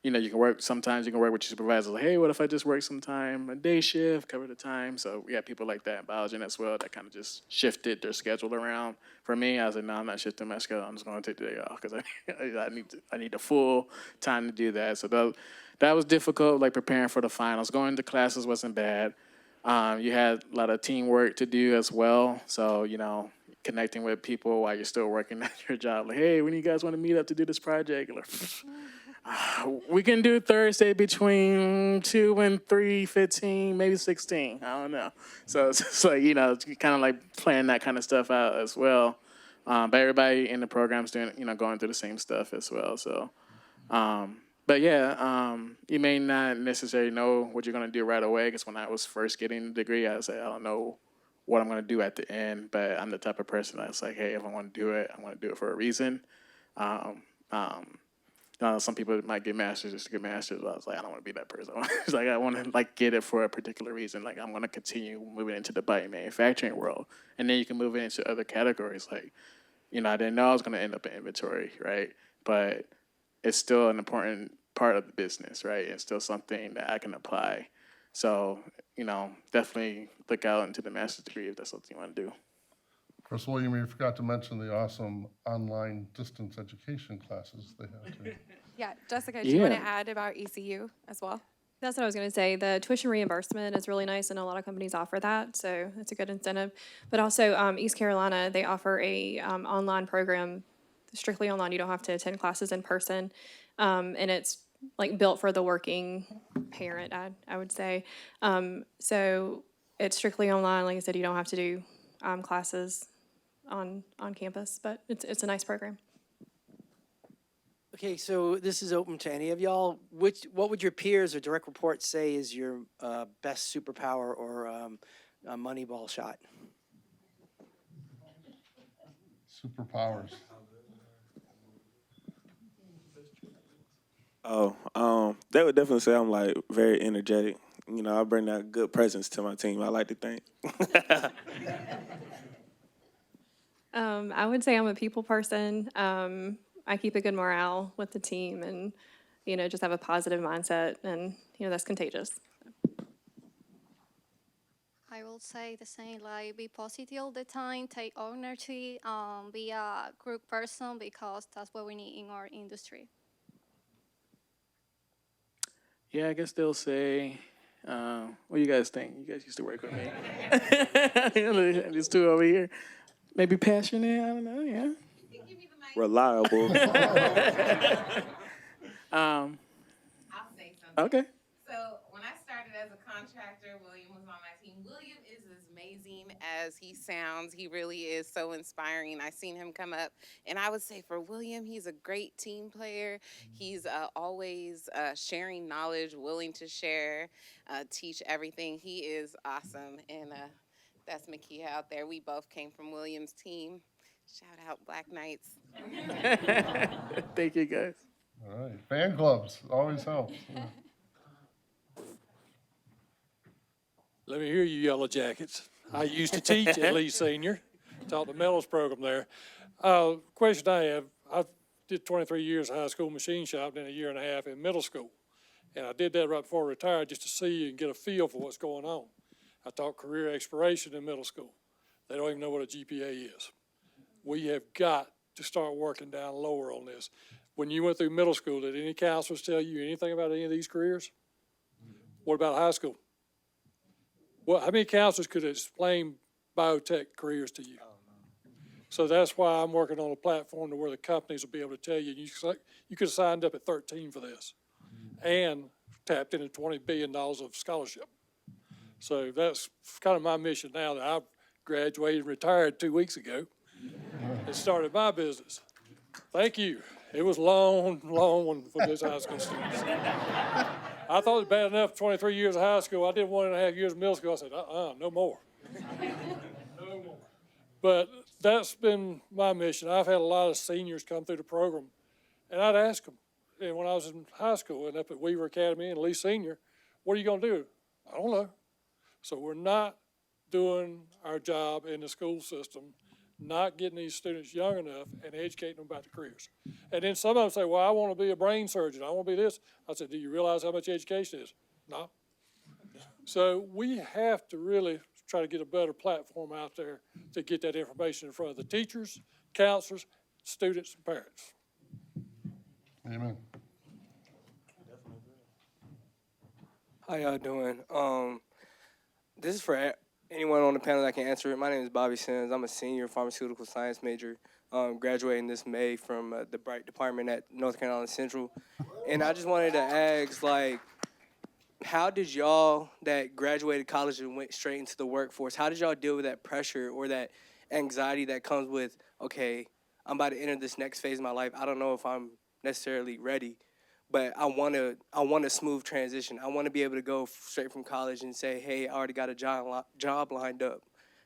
you can work. Sometimes you can work with your supervisor. Like, hey, what if I just work sometime a day shift, cover the time? So we had people like that in Biogen as well that kind of just shifted their schedule around. For me, I was like, no, I'm not shifting my schedule. I'm just going to take the day off because I need the full time to do that. So that was difficult, like preparing for the finals. Going to classes wasn't bad. You had a lot of teamwork to do as well. So, connecting with people while you're still working at your job. Like, hey, when you guys want to meet up to do this project? Like, we can do Thursday between 2 and 3:15, maybe 16. I don't know. So it's like, kind of like planning that kind of stuff out as well. But everybody in the program's doing, going through the same stuff as well. So, but yeah, you may not necessarily know what you're going to do right away, because when I was first getting the degree, I was like, I don't know what I'm going to do at the end, but I'm the type of person that's like, hey, if I want to do it, I want to do it for a reason. Some people might get masters just to get masters. I was like, I don't want to be that person. It's like I want to get it for a particular reason. Like I'm going to continue moving into the biomanufacturing world, and then you can move it into other categories. Like, I didn't know I was going to end up in inventory, right? But it's still an important part of the business, right? It's still something that I can apply. So, definitely look out into the master's degree if that's something you want to do. Chris William, you forgot to mention the awesome online distance education classes they have too. Yeah, Jessica, do you want to Yeah. add about ECU as well? That's what I was going to say. The tuition reimbursement is really nice, and a lot of companies offer that, so it's a good incentive. But also, East Carolina, they offer a online program, strictly online. You don't have to attend classes in person, and it's built for the working parent, I would say. So it's strictly online. Like I said, you don't have to do classes on campus, but it's a nice program. Okay, so this is open to any of y'all. What would your peers or direct reports say is your best superpower or a Moneyball shot? Superpowers. They would definitely say I'm very energetic. I bring that good presence to my team. I like to think. I would say I'm a people person. I keep a good morale with the team, and just have a positive mindset, and that's contagious. I will say the same, like be positive all the time, take ownership, be a group person, because that's what we need in our industry. Yeah, I guess they'll say, what do you guys think? You guys used to work with me. These two over here. Maybe passionate, I don't know, yeah. Reliable. I'll say Okay. So when I started as a contractor, William was on my team. William is as amazing as he sounds. He really is so inspiring. I seen him come up, and I would say for William, he's a great team player. He's always sharing knowledge, willing to share, teach everything. He is awesome, and that's Makia out there. We both came from William's team. Shout out Black Knights. Thank you, guys. All right, fan clubs always helps. Yeah. Let me hear you, Yellow Jackets. I used to teach at Lee Senior, taught the metals program there. Question I have, I did 23 years of high school machine shop, then a year and a half in middle school. And I did that right before I retired just to see and get a feel for what's going on. I taught career exploration in middle school. They don't even know what a GPA is. We have got to start working down lower on this. When you went through middle school, did any counselors tell you anything about any of these careers? What about high school? Well, how many counselors could explain biotech careers to you? So that's why I'm working on a platform to where the companies will be able to tell you, you could have signed up at 13 for this and tapped into $20 billion of scholarship. So that's kind of my mission now that I've graduated and retired 2 weeks ago and started my business. Thank you. It was long one for those high school students. I thought it was bad enough, 23 years of high school. I did 1.5 years of middle school. I said, no more. No more. But that's been my mission. I've had a lot of seniors come through the program, and I'd ask them, and when I was in high school and up at Weaver Academy and Lee Senior, what are you going to do? I don't know. So we're not doing our job in the school system, not getting these students young enough and educating them about the careers. And then some of them say, well, I want to be a brain surgeon. I want to be this. I said, do you realize how much education is? No. So we have to really try to get a better platform out there to get that information in front of the teachers, counselors, students, and parents. Amen. How y'all doing? This is for anyone on the panel that can answer it. My name is Bobby Sims. I'm a senior pharmaceutical science major, graduating this May from the Bright Department at North Carolina Central. And I just wanted to ask, how did y'all that graduated college and went straight into the workforce, how did y'all deal with that pressure or that anxiety that comes with, okay, I'm about to enter this next phase of my life. I don't know if I'm necessarily ready, but I want a smooth transition. I want to be able to go straight from college and say, hey, I already got a job lined up.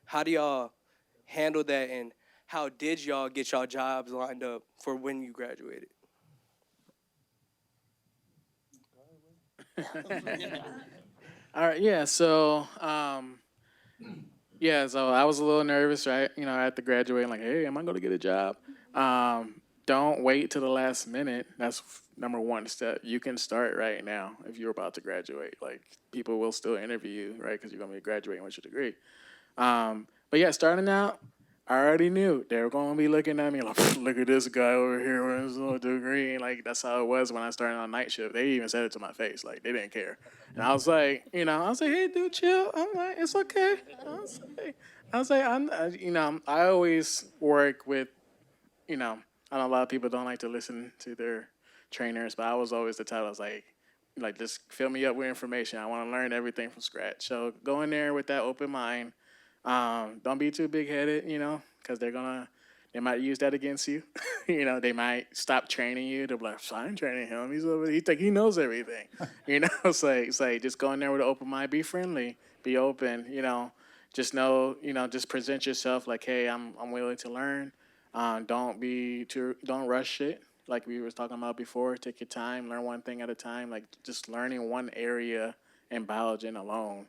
How do y'all handle that, and how did y'all get y'all jobs lined up for when you graduated? All right, yeah, so, so I was a little nervous, right? You know, after graduating, like, hey, am I going to get a job? Don't wait till the last minute. That's number one step. You can start right now if you're about to graduate. Like, people will still interview you, right, because you're going to be graduating with your degree. But yeah, starting out, I already knew they were going to be looking at me like, look at this guy over here with his little degree. And like, that's how it was when I started on night shift. They even said it to my face. Like, they didn't care. And I was like, hey, dude, chill. I'm like, it's okay. I always work with, I know a lot of people don't like to listen to their trainers, but I was always the type I was like, just fill me up with information. I want to learn everything from scratch. So go in there with that open mind. Don't be too big-headed, because they might use that against you. They might stop training you. They'll be like, so I ain't training him. He think he knows everything. It's like just go in there with an open mind. Be friendly. Be open. Just know. Just present yourself like, hey, I'm willing to learn. Don't rush it. Like we were talking about before. Take your time. Learn one thing at a time. Like just learning one area in biology alone.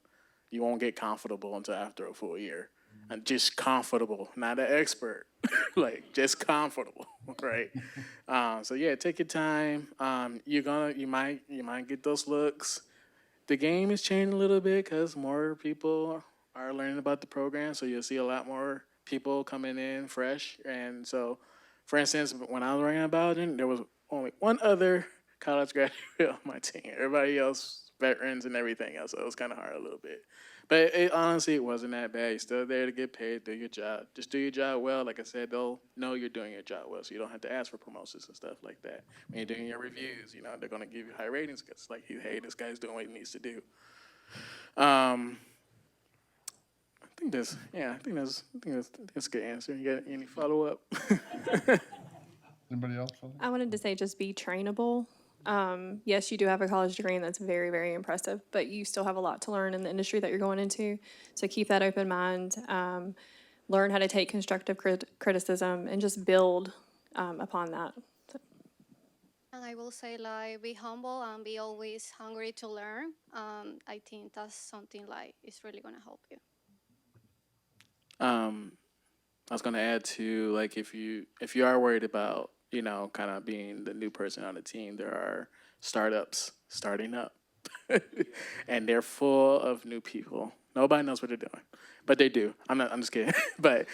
You won't get comfortable until after a full year. And just comfortable, not an expert. Like just comfortable, right? So yeah, take your time. You might get those looks. The game is changing a little bit because more people are learning about the program. So you'll see a lot more people coming in fresh. And so, for instance, when I was writing about it, there was only one other college graduate on my team. Everybody else, veterans and everything else. So it was kind of hard a little bit. But it, honestly, it wasn't that bad. You're still there to get paid, do your job. Just do your job well. Like I said, they'll know you're doing your job well, so you don't have to ask for promotions and stuff like that. When you're doing your reviews, you know, they're going to give you high ratings because, like, hey, this guy's doing what he needs to do. I think that's, yeah, I think that's a good answer. You got any follow-up? Anybody else? I wanted to say just be trainable. Yes, you do have a college degree, and that's very, very impressive, but you still have a lot to learn in the industry that you're going into. So keep that open mind. Learn how to take constructive criticism and just build upon that. And I will say, like, be humble and be always hungry to learn. I think that's something like is really gonna help you. I was gonna add to, like, if you are worried about, you know, kind of being the new person on the team, there are startups starting up, and they're full of new people. Nobody knows what they're doing, but they do. I'm just kidding. But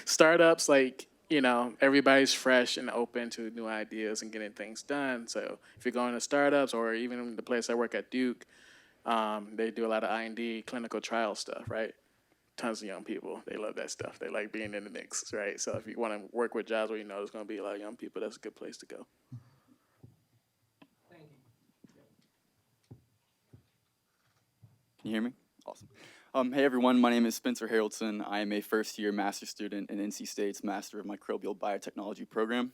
startups, like, you know, everybody's fresh and open to new ideas and getting things done. So if you're going to startups, or even the place I work at, Duke, they do a lot of I&D clinical trial stuff, right? Tons of young people. They love that stuff. They like being in the mix, right? So if you want to work with jobs where you know there's going to be a lot of young people, that's a good place to go. Can you hear me? Awesome. Hey everyone, my name is Spencer Haraldson. I am a first-year master's student in NC State's Master of Microbial Biotechnology program.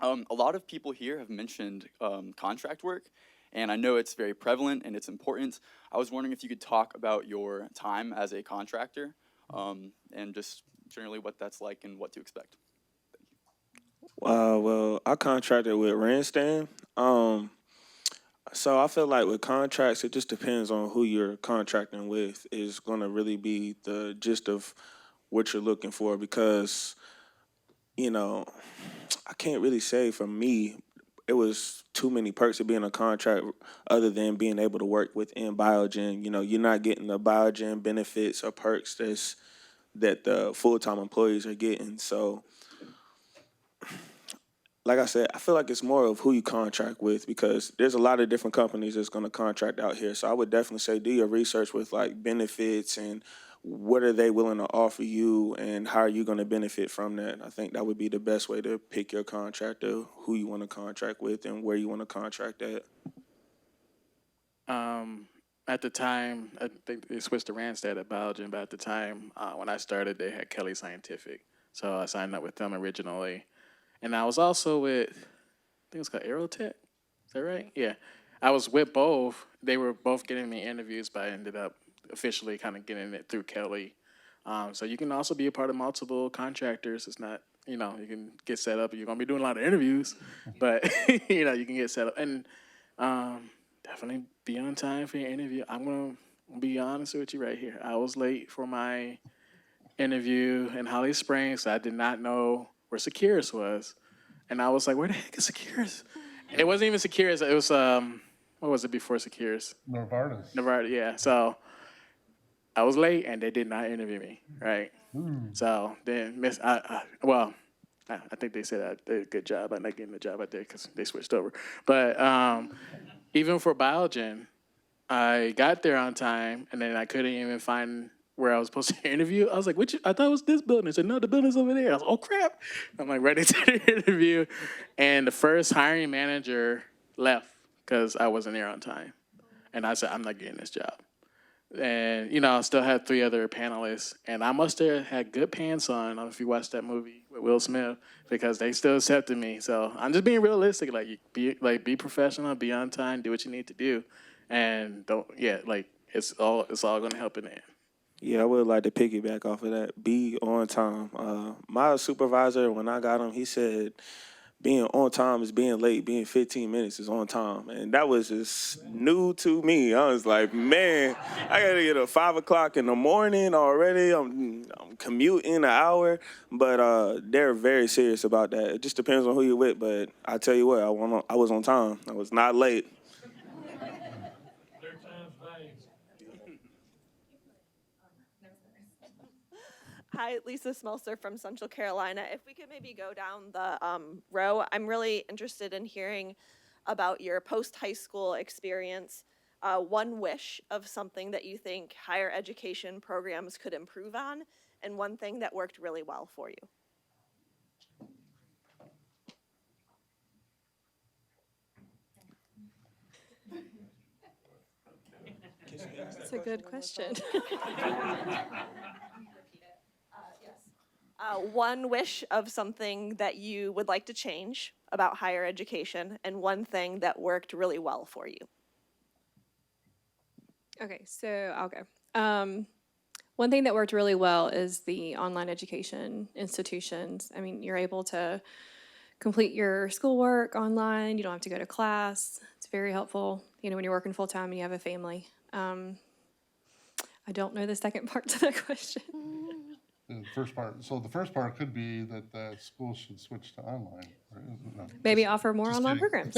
A lot of people here have mentioned contract work, and I know it's very prevalent and it's important. I was wondering if you could talk about your time as a contractor, and just generally what that's like and what to expect. Well, I contracted with Randstand. So I feel like with contracts, it just depends on who you're contracting with is going to really be the gist of what you're looking for, because, you know, I can't really say for me, it was too many perks of being a contract other than being able to work within Biogen. You know, you're not getting the Biogen benefits or perks that the full-time employees are getting. So, like I said, I feel like it's more of who you contract with, because there's a lot of different companies that's going to contract out here. So I would definitely say do your research with like benefits and what are they willing to offer you and how are you going to benefit from that. I think that would be the best way to pick your contractor, who you want to contract with and where you want to contract at. At the time, I think they switched to Randstad at Biogen, but at the time when I started, they had Kelly Scientific. So I signed up with them originally. And I was also with, I think it's called Aerotech. Is that right? Yeah. I was with both. They were both getting me interviews, but I ended up officially kind of getting it through Kelly. So you can also be a part of multiple contractors. It's not, you know, you can get set up. You're going to be doing a lot of interviews, but, you know, you can get set up. And definitely be on time for your interview. I'm going to be honest with you right here. I was late for my interview in Holly Springs. So I did not know where Securus was. And I was like, where the heck is Securus? It wasn't even Securus. It was, what was it before Securus? Novartis. Novartis, yeah. So I was late and they did not interview me, right? So then, I think they said I did a good job by not getting the job I did because they switched over. But even for Biogen, I got there on time and then I couldn't even find where I was supposed to interview. I was like, I thought it was this building. They said, no, the building's over there. I was like, oh, crap. I'm like ready to the interview. And the first hiring manager left because I wasn't there on time. And I said, I'm not getting this job. And, you know, I still had 3 other panelists. And I must have had good pants on. I don't know if you watched that movie with Will Smith, because they still accepted me. So I'm just being realistic. Be professional, be on time, do what you need to do. And it's all going to help in the end. Yeah, I would like to piggyback off of that. Be on time. My supervisor, when I got him, he said being on time is being late. Being 15 minutes is on time. And that was just new to me. I was like, man, I got to get up 5 o'clock in the morning already. I'm commuting an hour. But they're very serious about that. It just depends on who you're with. But I tell you what, I was on time. I was not late. Hi, Lisa Smelser from Central Carolina. If we could maybe go down the row, I'm really interested in hearing about your post-high school experience. one wish of something that you think higher education programs could improve on, and one thing that worked really well for you. That's a good question. One wish of something that you would like to change about higher education, and one thing that worked really well for you. Okay, so I'll go. One thing that worked really well is the online education institutions. I mean, you're able to complete your schoolwork online. You don't have to go to class. It's very helpful, you know, when you're working full time and you have a family. I don't know the second part to that question. The first part, so the first part could be that the school should switch to online. Right? No, Maybe just- offer more just online kidding. programs.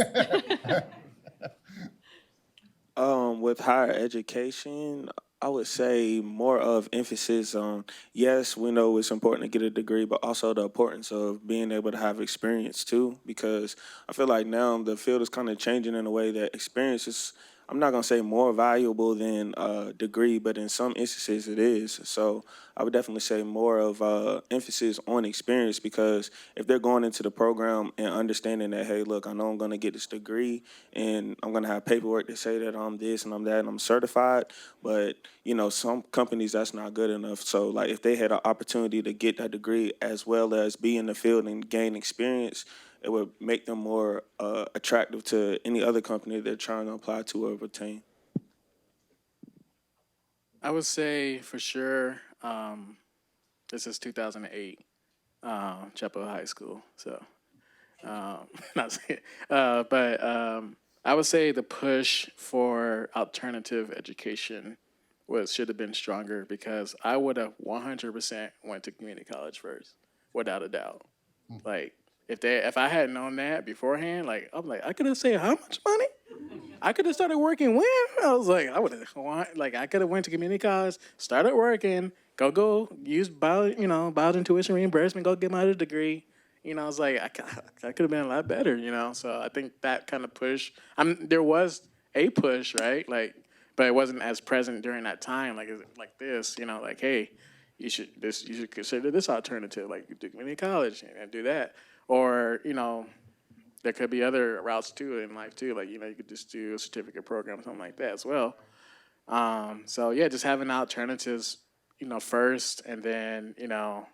With higher education, I would say more of emphasis on, yes, we know it's important to get a degree, but also the importance of being able to have experience too, because I feel like now the field is kind of changing in a way that experience is, I'm not going to say more valuable than a degree, but in some instances it is. So I would definitely say more of emphasis on experience, because if they're going into the program and understanding that, hey, look, I know I'm going to get this degree and I'm going to have paperwork to say that I'm this and I'm that and I'm certified, but, you know, some companies that's not good enough. So, like, if they had an opportunity to get that degree as well as be in the field and gain experience, it would make them more attractive to any other company they're trying to apply to or retain. I would say for sure, this is 2008, Chapel High School. So, not saying, but I would say the push for alternative education should have been stronger, because I would have 100% went to community college first, without a doubt. Like, if I had known that beforehand, like, I'm like, I could have saved how much money? I could have started working when? I was like, I would have, like, I could have went to community college, started working, go use bio tuition reimbursement, go get my other degree. You know, I was like, I could have been a lot better, you know? So I think that kind of push, there was a push, right? Like, but it wasn't as present during that time, like this, you know, like, hey, you should consider this alternative, like you do community college and do that. Or, you know, there could be other routes too in life too. Like, you know, you could just do a certificate program, something like that as well. So yeah, just having alternatives, you know, first, and then, you know,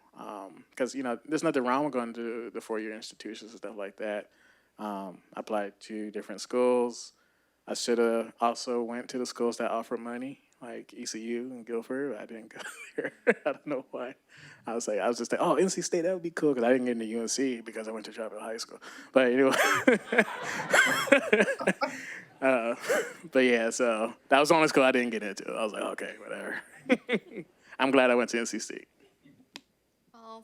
because, you know, there's nothing wrong with going to the four-year institutions and stuff like that. I applied to different schools. I should have also went to the schools that offer money, like ECU and Guilford. I didn't go there. I don't know why. I was just like, oh, NC State, that would be cool, because I didn't get into UNC because I went to Chapel High School. But anyway, but yeah, so that was the only school I didn't get into. I was like, okay, whatever. I'm glad I went to NC State.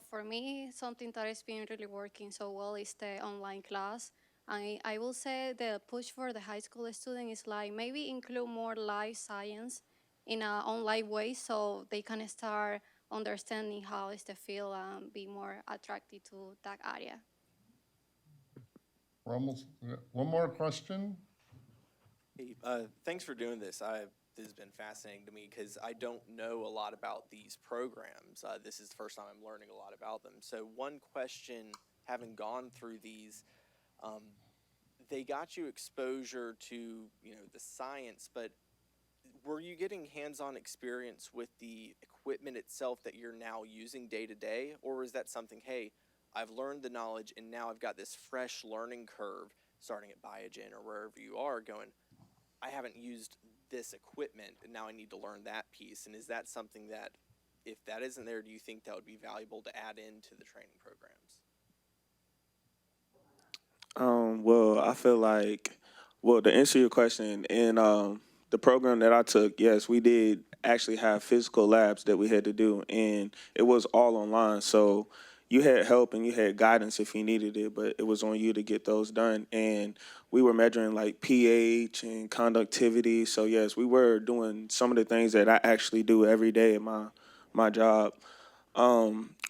For me, something that has been really working so well is the online class. I will say the push for the high school student is like maybe include more life science in an online way, so they can start understanding how is the field and be more attracted to that area. We're almost, one more question? Hey, thanks for doing this. This has been fascinating to me because I don't know a lot about these programs. This is the first time I'm learning a lot about them. So one question, having gone through these, they got you exposure to, you know, the science, but were you getting hands-on experience with the equipment itself that you're now using day to day? Or is that something, hey, I've learned the knowledge and now I've got this fresh learning curve starting at Biogen or wherever you are going, I haven't used this equipment and now I need to learn that piece? And is that something that, if that isn't there, do you think that would be valuable to add into the training programs? Well, I feel like, well, to answer your question, in the program that I took, yes, we did actually have physical labs that we had to do, and it was all online. So you had help and you had guidance if you needed it, but it was on you to get those done. And we were measuring like pH and conductivity. So yes, we were doing some of the things that I actually do every day at my job.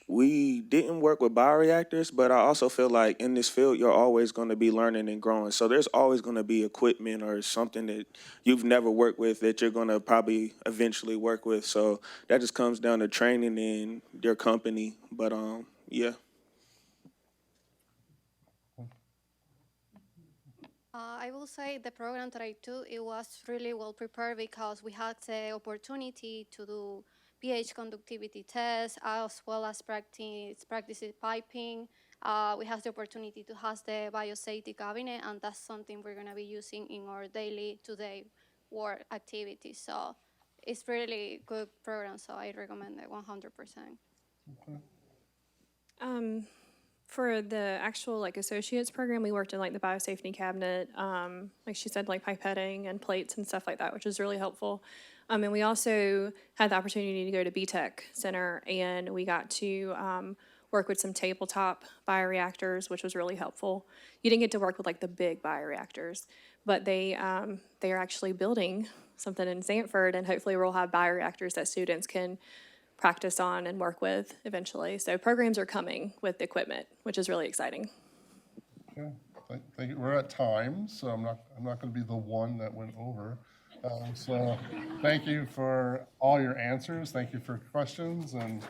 we didn't work with bioreactors, but I also feel like in this field, you're always going to be learning and growing. So there's always going to be equipment or something that you've never worked with that you're going to probably eventually work with. So that just comes down to training in your company. But yeah. I will say the program that I took, it was really well prepared because we had the opportunity to do pH conductivity tests as well as practice piping. We have the opportunity to have the biosafety cabinet, and that's something we're going to be using in our daily today work activities. So it's really good program, so I recommend it 100%. For the actual like associates program, we worked in like the biosafety cabinet, like she said, like pipetting and plates and stuff like that, which was really helpful. And we also had the opportunity to go to BTech Center, and we got to work with some tabletop bioreactors, which was really helpful. You didn't get to work with like the big bioreactors, but they are actually building something in Sanford, and hopefully we'll have bioreactors that students can practice on and work with eventually. So programs are coming with equipment, which is really exciting. Okay, thank you. We're at time, so I'm not going to be the one that went over. So thank you for all your answers. Thank you for questions, and